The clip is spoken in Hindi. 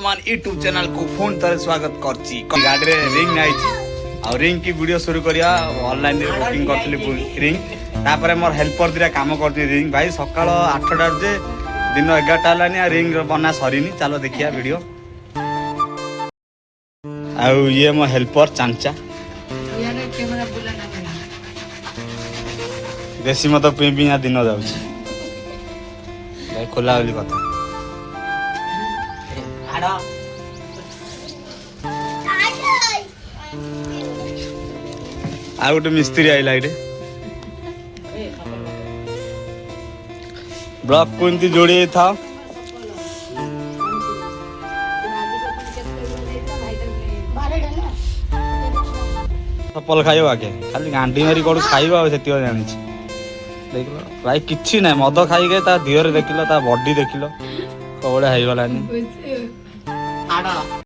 वर्तमान यूट्यूब चैनल को फोन तर स्वागत करची गाड़ी रे रिंग नहीं और रिंग की वीडियो शुरू करिया ऑनलाइन रे बुकिंग करथली रिंग तापर मोर हेल्पर दिरा काम करती रिंग भाई सकाळ 8टा जे दिन 11टा लानी रिंग बना सरीनी चलो देखिया वीडियो आउ ये मो हेल्पर चांचा देसी मत पिया दिन जाऊँ खोला बोली कथा आ गोटे मिस्त्री आइला ये ब्लॉक को एमती जोड़ी था चप्पल खाइब आगे खाली गांडी मारी कौन खाइबा से जानी देख भाई किसी ना मद खाई गए देहर देख बॉडी देख कौड़ा हो गलानी